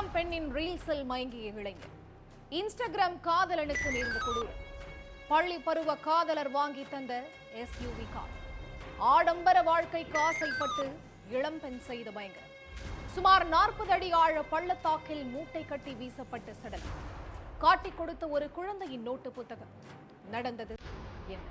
இளம் பெண்ணின் ரீல்ஸில் மயங்கிய இளைஞர். இன்ஸ்டாகிராம் காதலனுக்கு நேர்ந்த கொடூரம். பள்ளி பருவ காதலர் வாங்கி தந்த எஸ்யூவி கார். ஆடம்பர வாழ்க்கைக்கு ஆசைப்பட்டு இளம்பெண் செய்த பயங்கரம். சுமார் 40 அடி ஆழ பள்ளத்தாக்கில் மூட்டை கட்டி வீசப்பட்ட சடலம். காட்டிக் கொடுத்த ஒரு குழந்தையின் நோட்டு புத்தகம். நடந்தது என்ன?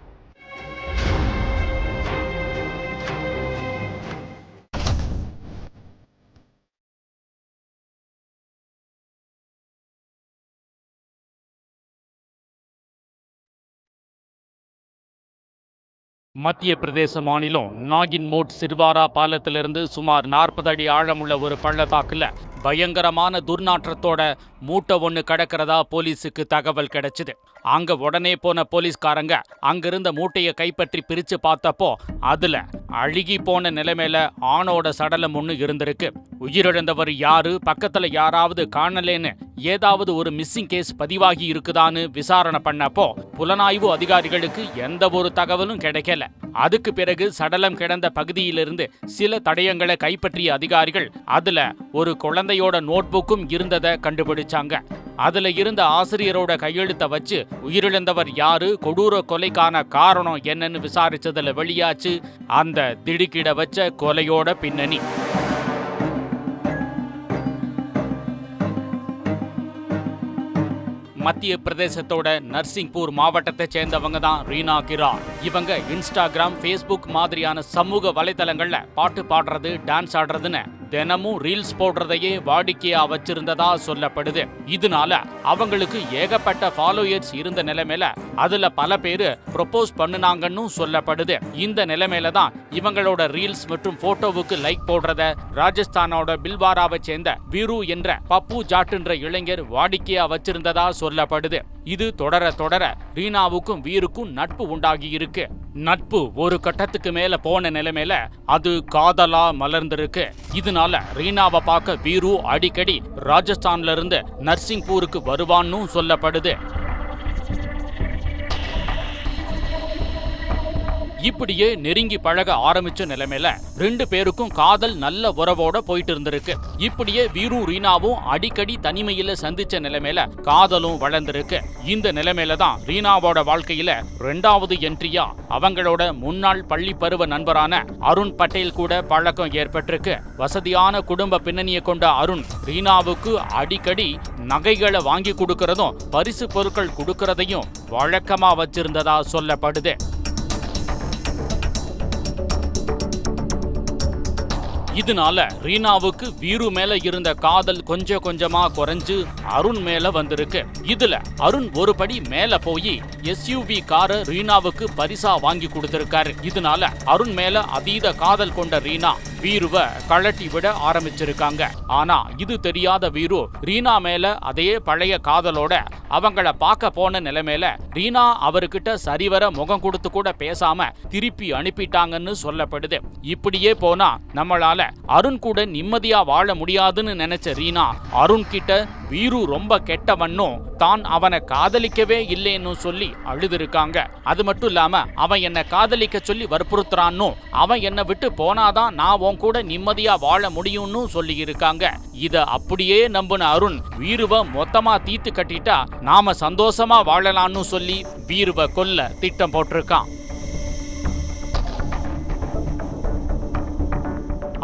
மத்திய பிரதேச மாநிலம் நாகின்மோட் சிர்வாரா பாலத்திலிருந்து சுமார் 40 அடி ஆழமுள்ள ஒரு பள்ளத்தாக்குல பயங்கரமான துர்நாற்றத்தோட மூட்டை ஒன்று கிடக்கிறதா போலீஸுக்கு தகவல் கிடைச்சிது. அங்க உடனே போன போலீஸ்காரங்க அங்கிருந்த மூட்டையை கைப்பற்றி பிரிச்சு பார்த்தப்போ அதுல அழுகி போன நிலைமையில ஆணோட சடலம் ஒன்று இருந்திருக்கு. உயிரிழந்தவர் யாரு, பக்கத்துல யாராவது காணலேன்னு ஏதாவது ஒரு மிஸ்ஸிங் கேஸ் பதிவாகி இருக்குதான்னு விசாரணை பண்ணப்போ புலனாய்வு அதிகாரிகளுக்கு எந்த ஒரு தகவலும் கிடைக்கல. அதுக்கு பிறகு சடலம் கிடந்த பகுதியிலிருந்து சில தடயங்களை கைப்பற்றிய அதிகாரிகள் அதுல ஒரு குழந்தையோட நோட்புக்கும் இருந்ததை கண்டுபிடிச்சாங்க. அதுல இருந்த ஆசிரியரோட கையெழுத்தை வச்சு உயிரிழந்தவர் யாரு, கொடூர கொலைக்கான காரணம் என்னன்னு விசாரிச்சதுல வெளியாச்சு அந்த திடுக்கிட வச்ச கொலையோட பின்னணி. மத்திய பிரதேசத்தோட நர்சிங்பூர் மாவட்டத்தை சேர்ந்தவங்க தான் ரீனா கிரார். இவங்க இன்ஸ்டாகிராம், ஃபேஸ்புக் மாதிரியான சமூக வலைதளங்கள்ல பாட்டு பாடுறது, டான்ஸ் ஆடுறதுன்னு தினமும் ரீல்ஸ் போடுறதையே வாடிக்கையா வச்சிருந்ததா சொல்லப்படுது. இதனால அவங்களுக்கு ஏகப்பட்ட ஃபாலோயர்ஸ் இருந்த நிலைமையில அதுல பல பேரு ப்ரொபோஸ் பண்ணுனாங்கன்னு சொல்லப்படுது. இந்த நிலைமையில தான் இவங்களோட ரீல்ஸ் மற்றும் போட்டோவுக்கு லைக் போடுறத ராஜஸ்தானோட பில்வாராவை சேர்ந்த வீரு என்ற பப்பு ஜாட்டுன்ற இளைஞர் வாடிக்கையா வச்சிருந்ததா சொல்லப்படுது. இது தொடர தொடர ரீனாவுக்கும் வீருக்கும் நட்பு உண்டாகி இருக்கு. நட்பு ஒரு கட்டத்துக்கு மேல போன நிலைமையில அது காதலா மலர்ந்திருக்கு. இதனால ரீனாவை பார்க்க வீரு அடிக்கடி ராஜஸ்தான்ல இருந்து நர்சிங்பூருக்கு வருவான்னு சொல்லப்படுது. இப்படியே நெருங்கி பழக ஆரம்பிச்ச நிலைமையில 2 பேருக்கும் காதல் நல்ல உறவோட போயிட்டு இருந்திருக்கு. இப்படியே வீரு ரீனாவும் அடிக்கடி தனிமையில சந்திச்ச நிலைமையில காதலும் வளர்ந்திருக்கு. இந்த நிலைமையில தான் ரீனாவோட வாழ்க்கையில 2வது என்ட்ரியா அவங்களோட முன்னாள் பள்ளி பருவ நண்பரான அருண் பட்டேல் கூட பழக்கம் ஏற்பட்டிருக்கு. வசதியான குடும்ப பின்னணியை கொண்ட அருண் ரீனாவுக்கு அடிக்கடி நகைகளை வாங்கி கொடுக்கறதும் பரிசு பொருட்கள் கொடுக்கறதையும் வழக்கமா வச்சிருந்ததா சொல்லப்படுது. இதனால ரீனாவுக்கு வீரு மேல இருந்த காதல் கொஞ்சம் கொஞ்சமா குறைஞ்சு அருண் மேல வந்திருக்கு. இதுல அருண் ஒரு படி மேல போய் எஸ்யூவி காரை ரீனாவுக்கு பரிசா வாங்கி கொடுத்திருக்காரு. இதனால அருண் மேல அதீத காதல் கொண்ட ரீனா வீருவை கழட்டி விட ஆரம்பிச்சிருக்காங்க. ஆனா இது தெரியாத வீரு ரீனா மேல அதே பழைய காதலோட அவங்கள பார்க்க போன நிலைமையில ரீனா அவர்கிட்ட சரிவர முகம் கொடுத்து கூட பேசாம திருப்பி அனுப்பிட்டாங்கன்னு சொல்லப்படுது. இப்படியே போனா நம்மளால அருண் கூட நிம்மதியா வாழ முடியாதுன்னு நினைச்ச ரீனா அருண் கிட்ட வீரு ரொம்ப கெட்டவன்னும் தான் அவனை காதலிக்கவே இல்லைன்னு சொல்லி அழுதுருக்காங்க. அது மட்டும் இல்லாம அவன் என்ன காதலிக்க சொல்லி வற்புறுத்துறான்னு, அவன் என்னை விட்டு போனாதான் நான் உன் கூட நிம்மதியா வாழ முடியும்னு சொல்லி இருக்காங்க. இத அப்படியே நம்பின அருண் வீருவை மொத்தமா தீத்து கட்டிட்டா நாம சந்தோஷமா வாழலாம்னு சொல்லி வீருவை கொல்ல திட்டம் போட்டிருக்கான்.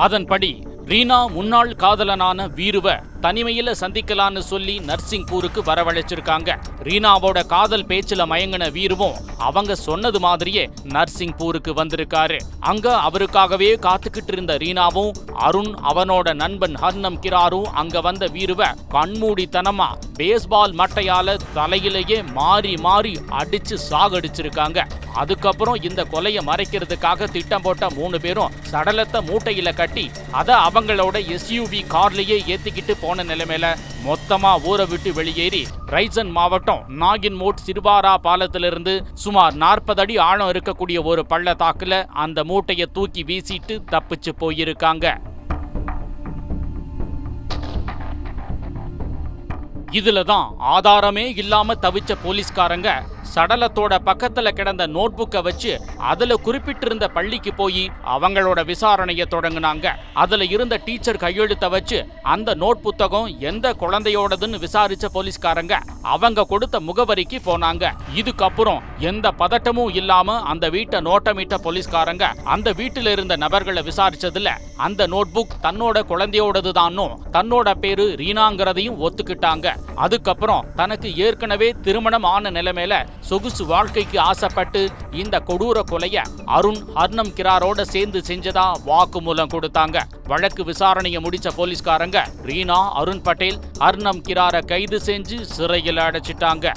அதன்படி ரீனா முன்னாள் காதலனான வீருவை தனிமையில சந்திக்கலான்னு சொல்லி நர்சிங்பூருக்கு வரவழைச்சிருக்காங்க. ரீனாவோட காதல் பேச்சுல மயங்கின வீருவும் அவங்க சொன்னது மாதிரியே நர்சிங்பூருக்கு வந்திருக்காரு. அங்க அவருக்காகவே காத்துக்கிட்டு இருந்த ரீனாவும் அருண் அவனோட நண்பன் ஹர்னம் கிராரும் அங்க வந்த வீருவை கண்மூடித்தனமா பேஸ்பால் மட்டையால தலையிலேயே மாறி மாறி அடிச்சு சாகடிச்சிருக்காங்க. அதுக்கப்புறம் இந்த கொலையை மறைக்கிறதுக்காக திட்டம் போட்ட 3 பேரும் சடலத்தை மூட்டையில கட்டி அதை அவங்களோட எஸ்யூவி கார்லயே ஏத்திக்கிட்டு போன நிலைமையில மொத்தமா ஊரை விட்டு வெளியேறி ரைசன் மாவட்டம் நாகின்மோட் சிர்வாரா பாலத்திலிருந்து சுமார் 40 அடி ஆழம் இருக்கக்கூடிய ஒரு பள்ளத்தாக்குல அந்த மூட்டையை தூக்கி வீசிட்டு தப்பிச்சு போயிருக்காங்க. இதுலதான் ஆதாரமே இல்லாம தவிச்ச போலீஸ்காரங்க சடலத்தோட பக்கத்துல கிடந்த நோட்புக்கை வச்சு அதுல குறிப்பிட்டிருந்த பள்ளிக்கு போய் அவங்களோட விசாரணையை தொடங்குனாங்க. அதுல இருந்த டீச்சர் கையெழுத்த வச்சு அந்த நோட் புத்தகம் எந்த குழந்தையோடதுன்னு விசாரிச்ச போலீஸ்காரங்க அவங்க கொடுத்த முகவரிக்கு போனாங்க. இதுக்கப்புறம் எந்த பதட்டமும் இல்லாம அந்த வீட்டை நோட்டமிட்ட போலீஸ்காரங்க அந்த வீட்டில இருந்த நபர்களை விசாரிச்சதுல அந்த நோட்புக் தன்னோட குழந்தையோடதுதான்னும் தன்னோட பேரு ரீனாங்கிறதையும் ஒத்துக்கிட்டாங்க. அதுக்கப்புறம் தனக்கு ஏற்கனவே திருமணம் ஆன நிலைமையில சொகுசு வாழ்க்கைக்கு ஆசைப்பட்டு இந்த கொடூர கொலைய அருண் ஹர்னம் கிராரோட சேர்ந்து செஞ்சதா வாக்குமூலம் கொடுத்தாங்க. வழக்கு விசாரணையை முடிச்ச போலீஸ்காரங்க ரீனா, அருண் பட்டேல், ஹர்னம் கிராரை கைது செஞ்சு சிறையில் அடைச்சிட்டாங்க.